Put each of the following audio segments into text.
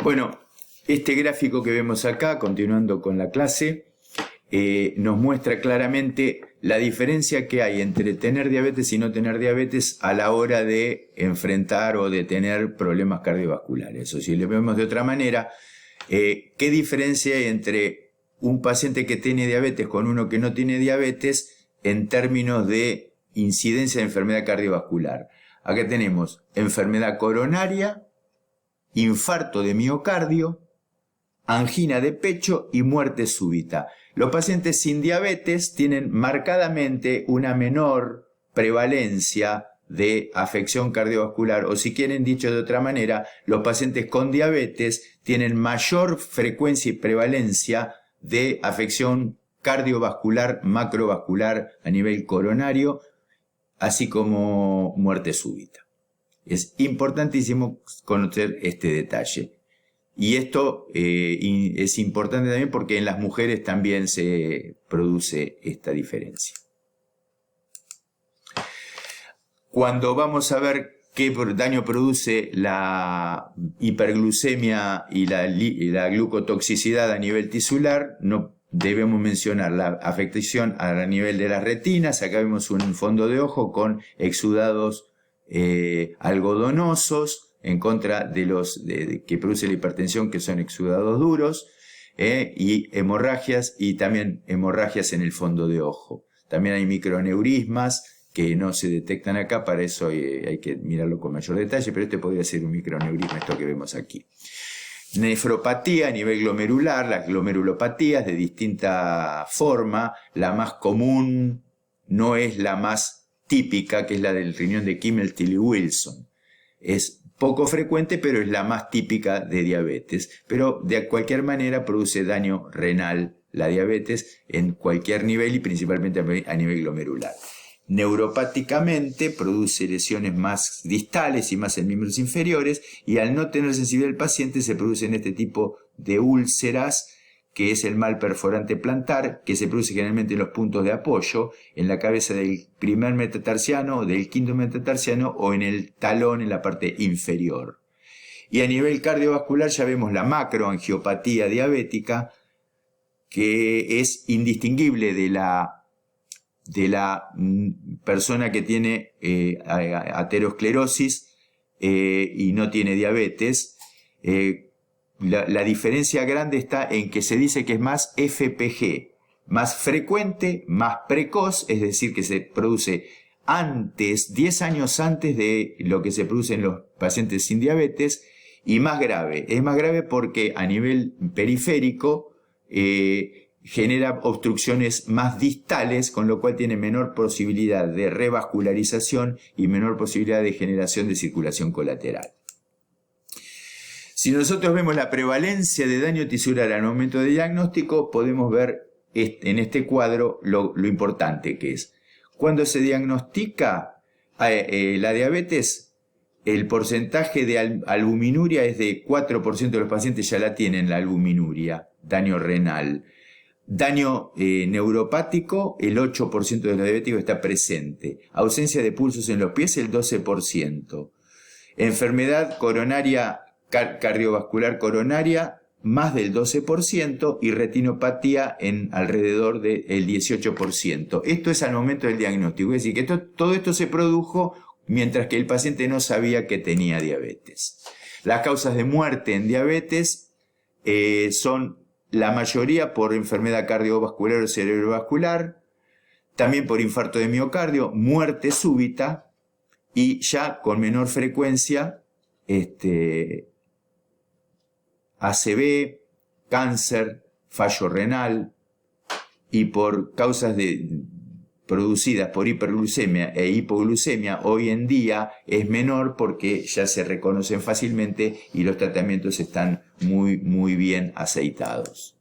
Bueno, este gráfico que vemos acá, continuando con la clase, nos muestra claramente la diferencia que hay entre tener diabetes y no tener diabetes a la hora de enfrentar o de tener problemas cardiovasculares. O si lo vemos de otra manera, ¿qué diferencia hay entre un paciente que tiene diabetes con uno que no tiene diabetes en términos de incidencia de enfermedad cardiovascular? Acá tenemos enfermedad coronaria, infarto de miocardio, angina de pecho y muerte súbita. Los pacientes sin diabetes tienen marcadamente una menor prevalencia de afección cardiovascular, o si quieren dicho de otra manera, los pacientes con diabetes tienen mayor frecuencia y prevalencia de afección cardiovascular, macrovascular a nivel coronario, así como muerte súbita. Es importantísimo conocer este detalle. Y esto es importante también porque en las mujeres también se produce esta diferencia. Cuando vamos a ver qué daño produce la hiperglucemia y la glucotoxicidad a nivel tisular, no debemos mencionar la afectación a nivel de las retinas. Acá vemos un fondo de ojo con exudados algodonosos en contra de los que produce la hipertensión, que son exudados duros, y hemorragias, y también hemorragias en el fondo de ojo. También hay microneurismas que no se detectan acá, para eso hay que mirarlo con mayor detalle, pero este podría ser un microneurisma, esto que vemos aquí. Nefropatía a nivel glomerular, las glomerulopatías de distinta forma. La más común no es la más típica, que es la del riñón de Kimmel-Tilly-Wilson. Es poco frecuente, pero es la más típica de diabetes. Pero de cualquier manera produce daño renal la diabetes en cualquier nivel y principalmente a nivel glomerular. Neuropáticamente produce lesiones más distales y más en miembros inferiores, y al no tener sensibilidad del paciente se producen este tipo de úlceras, que es el mal perforante plantar, que se produce generalmente en los puntos de apoyo, en la cabeza del primer metatarsiano, del quinto metatarsiano o en el talón en la parte inferior. Y a nivel cardiovascular ya vemos la macroangiopatía diabética, que es indistinguible de la persona que tiene aterosclerosis y no tiene diabetes. La diferencia grande está en que se dice que es más FPG, más frecuente, más precoz, es decir, que se produce antes, 10 años antes de lo que se produce en los pacientes sin diabetes, y más grave. Es más grave porque a nivel periférico genera obstrucciones más distales, con lo cual tiene menor posibilidad de revascularización y menor posibilidad de generación de circulación colateral. Si nosotros vemos la prevalencia de daño tisular al momento de diagnóstico, podemos ver en este cuadro lo importante que es. Cuando se diagnostica la diabetes, el porcentaje de albuminuria es de 4% de los pacientes ya la tienen, la albuminuria, daño renal. Daño neuropático, el 8% de los diabéticos está presente. Ausencia de pulsos en los pies, el 12%. Enfermedad coronaria, cardiovascular coronaria, más del 12%, y retinopatía en alrededor del 18%. Esto es al momento del diagnóstico, es decir, que todo esto se produjo mientras que el paciente no sabía que tenía diabetes. Las causas de muerte en diabetes son la mayoría por enfermedad cardiovascular o cerebrovascular, también por infarto de miocardio, muerte súbita, y ya con menor frecuencia ACV, cáncer, fallo renal, y por causas producidas por hiperglucemia e hipoglucemia hoy en día es menor porque ya se reconocen fácilmente y los tratamientos están muy bien aceitados.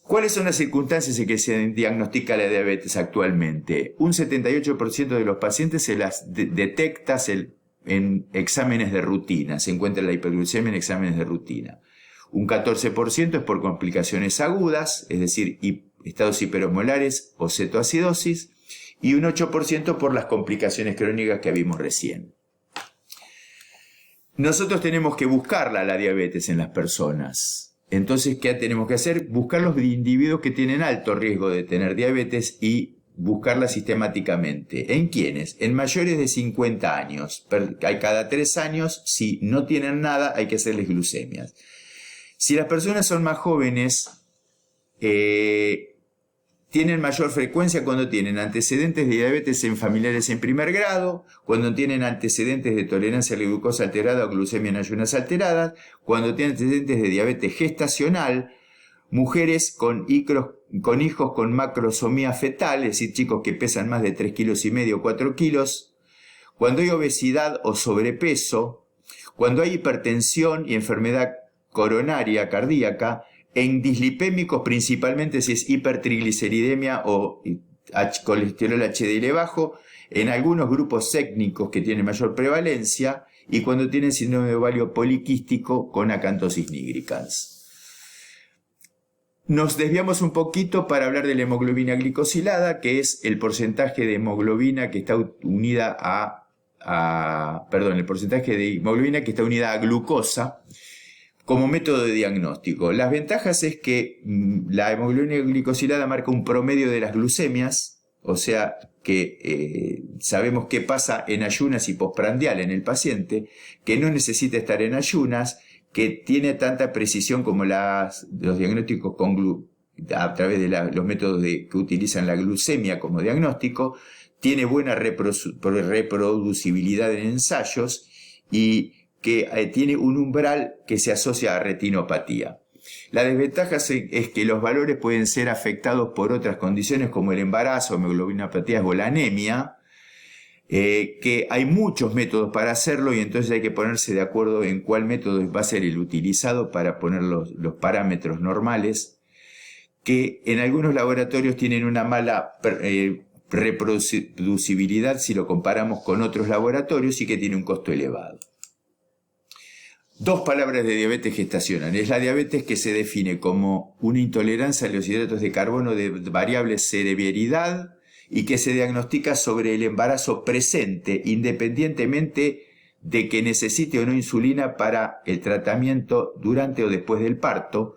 ¿Cuáles son las circunstancias en que se diagnostica la diabetes actualmente? Un 78% de los pacientes se las detecta en exámenes de rutina, se encuentra la hiperglucemia en exámenes de rutina. Un 14% es por complicaciones agudas, es decir, estados hiperosmolares o cetoacidosis, y un 8% por las complicaciones crónicas que vimos recién. nosotros tenemos que buscarla, la diabetes, en las personas. Entonces, ¿qué tenemos que hacer? Buscar los individuos que tienen alto riesgo de tener diabetes y buscarla sistemáticamente. ¿En quiénes? En mayores de 50 años. Hay cada 3 años, si no tienen nada, hay que hacerles glucemias. Si las personas son más jóvenes, tienen mayor frecuencia cuando tienen antecedentes de diabetes en familiares en primer grado, cuando tienen antecedentes de tolerancia a la glucosa alterada o glucemia en ayunas alteradas, cuando tienen antecedentes de diabetes gestacional, mujeres con hijos con macrosomía fetal, es decir, chicos que pesan más de 3,5 kilos o 4 kilos, cuando hay obesidad o sobrepeso, cuando hay hipertensión y enfermedad coronaria cardíaca, en dislipémicos principalmente si es hipertrigliceridemia o colesterol HDL bajo, en algunos grupos étnicos que tienen mayor prevalencia y cuando tienen síndrome de ovario poliquístico con acantosis nigricans. Nos desviamos un poquito para hablar de la hemoglobina glicosilada, que es el porcentaje de hemoglobina que está unida el porcentaje de hemoglobina que está unida a glucosa como método de diagnóstico. Las ventajas es que la hemoglobina glicosilada marca un promedio de las glucemias, o sea que sabemos qué pasa en ayunas y postprandial en el paciente, que no necesita estar en ayunas, que tiene tanta precisión como los diagnósticos a través de los métodos que utilizan la glucemia como diagnóstico, tiene buena reproducibilidad en ensayos y que tiene un umbral que se asocia a retinopatía. La desventaja es que los valores pueden ser afectados por otras condiciones como el embarazo, hemoglobinopatías o la anemia, que hay muchos métodos para hacerlo y entonces hay que ponerse de acuerdo en cuál método va a ser el utilizado para poner los parámetros normales, que en algunos laboratorios tienen una mala reproducibilidad si lo comparamos con otros laboratorios y que tiene un costo elevado. 2 palabras de diabetes gestacional. Es la diabetes que se define como una intolerancia a los hidratos de carbono de variable severidad y que se diagnostica sobre el embarazo presente, independientemente de que necesite o no insulina para el tratamiento durante o después del parto.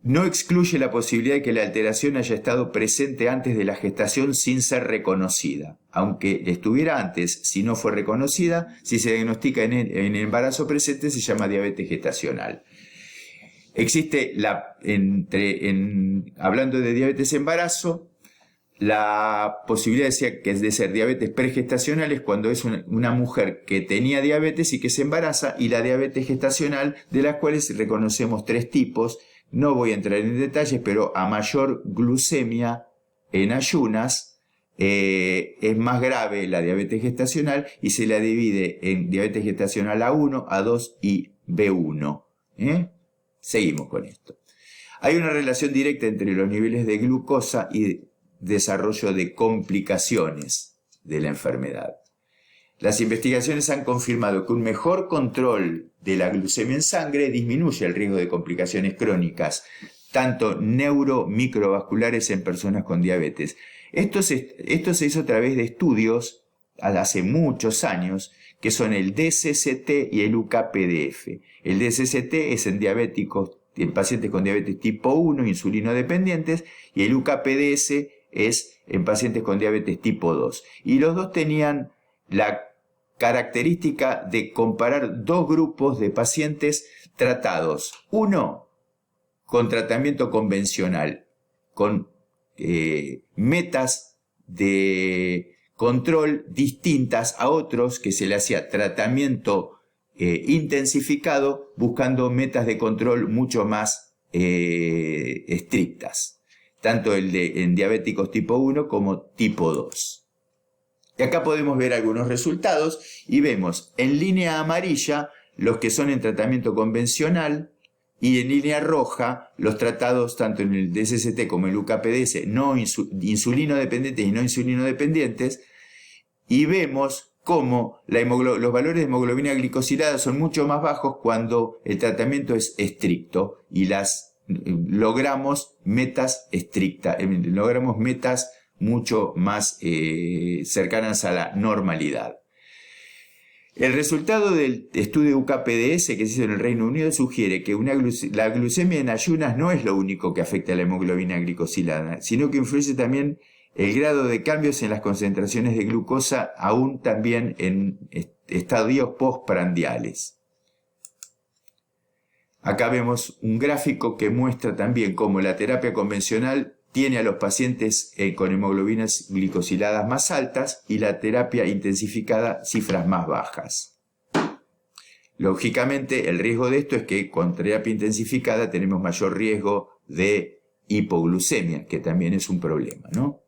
No excluye la posibilidad de que la alteración haya estado presente antes de la gestación sin ser reconocida. Aunque estuviera antes, si no fue reconocida, si se diagnostica en embarazo presente, se llama diabetes gestacional. Existe, hablando de diabetes embarazo, la posibilidad de ser diabetes pregestacional es cuando es una mujer que tenía diabetes y que se embaraza, y la diabetes gestacional, de las cuales reconocemos 3 tipos. No voy a entrar en detalles, pero a mayor glucemia en ayunas es más grave la diabetes gestacional y se la divide en diabetes gestacional A1, A2 y B1. Seguimos con esto. Hay una relación directa entre los niveles de glucosa y desarrollo de complicaciones de la enfermedad. Las investigaciones han confirmado que un mejor control de la glucemia en sangre disminuye el riesgo de complicaciones crónicas, tanto neuromicrovasculares en personas con diabetes. Esto se hizo a través de estudios hace muchos años, que son el DSST y el UKPDF. El DSST es en pacientes con diabetes tipo 1, insulino dependientes, y el UKPDS es en pacientes con diabetes tipo 2. Y los dos tenían la característica de comparar 2 grupos de pacientes tratados. Uno con tratamiento convencional, con metas de control distintas a otros que se le hacía tratamiento intensificado, buscando metas de control mucho más estrictas, tanto en diabéticos tipo 1 como tipo 2. Y acá podemos ver algunos resultados y vemos en línea amarilla los que son en tratamiento convencional y en línea roja los tratados tanto en el DSST como el UKPDS no insulino dependientes y no insulino dependientes, y vemos cómo los valores de hemoglobina glicosilada son mucho más bajos cuando el tratamiento es estricto y logramos metas estrictas, logramos metas mucho más cercanas a la normalidad. El resultado del estudio UKPDS que se hizo en el Reino Unido sugiere que la glucemia en ayunas no es lo único que afecta a la hemoglobina glicosilada, sino que influye también el grado de cambios en las concentraciones de glucosa, aún también en estadios postprandiales. Acá vemos un gráfico que muestra también cómo la terapia convencional tiene a los pacientes con hemoglobinas glicosiladas más altas y la terapia intensificada cifras más bajas. Lógicamente, el riesgo de esto es que con terapia intensificada tenemos mayor riesgo de hipoglucemia, que también es un problema, ¿no?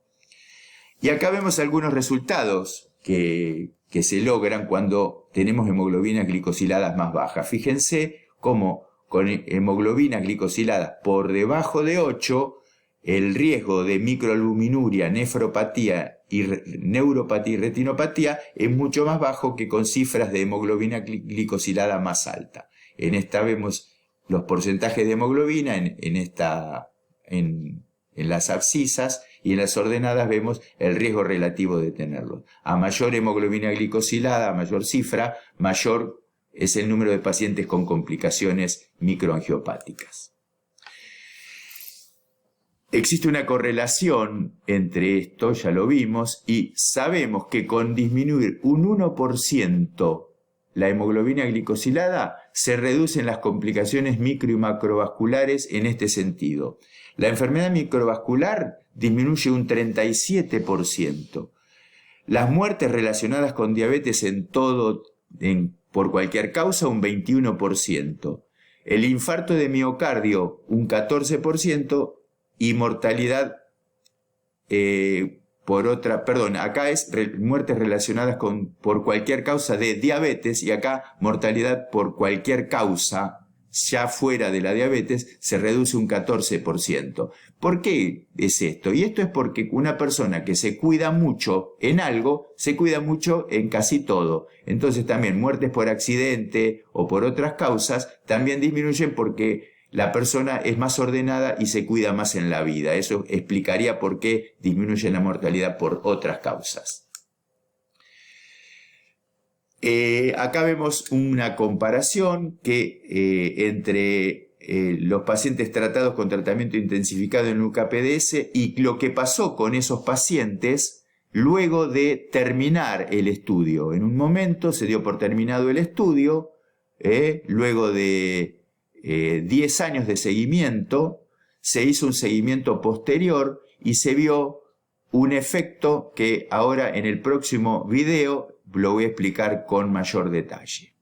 Y acá vemos algunos resultados que se logran cuando tenemos hemoglobinas glicosiladas más bajas. Fíjense cómo con hemoglobinas glicosiladas por debajo de 8, el riesgo de microalbuminuria, nefropatía, neuropatía y retinopatía es mucho más bajo que con cifras de hemoglobina glicosilada más alta. En esta vemos los porcentajes de hemoglobina en las abscisas, y en las ordenadas vemos el riesgo relativo de tenerlos. A mayor hemoglobina glicosilada, a mayor cifra, mayor es el número de pacientes con complicaciones microangiopáticas. Existe una correlación entre esto, ya lo vimos, y sabemos que con disminuir un 1% la hemoglobina glicosilada se reducen las complicaciones micro y macrovasculares en este sentido. La enfermedad microvascular disminuye un 37%. Las muertes relacionadas con diabetes por cualquier causa, un 21%. El infarto de miocardio, un 14%. Y mortalidad acá es muertes relacionadas por cualquier causa de diabetes, y acá mortalidad por cualquier causa ya fuera de la diabetes se reduce un 14%. ¿Por qué es esto? Y esto es porque una persona que se cuida mucho en algo, se cuida mucho en casi todo. Entonces también muertes por accidente o por otras causas también disminuyen porque la persona es más ordenada y se cuida más en la vida. Eso explicaría por qué disminuye la mortalidad por otras causas. Acá vemos una comparación entre los pacientes tratados con tratamiento intensificado en UKPDS y lo que pasó con esos pacientes luego de terminar el estudio. En un momento se dio por terminado el estudio, luego de 10 años de seguimiento, se hizo un seguimiento posterior y se vio un efecto que ahora en el próximo video lo voy a explicar con mayor detalle.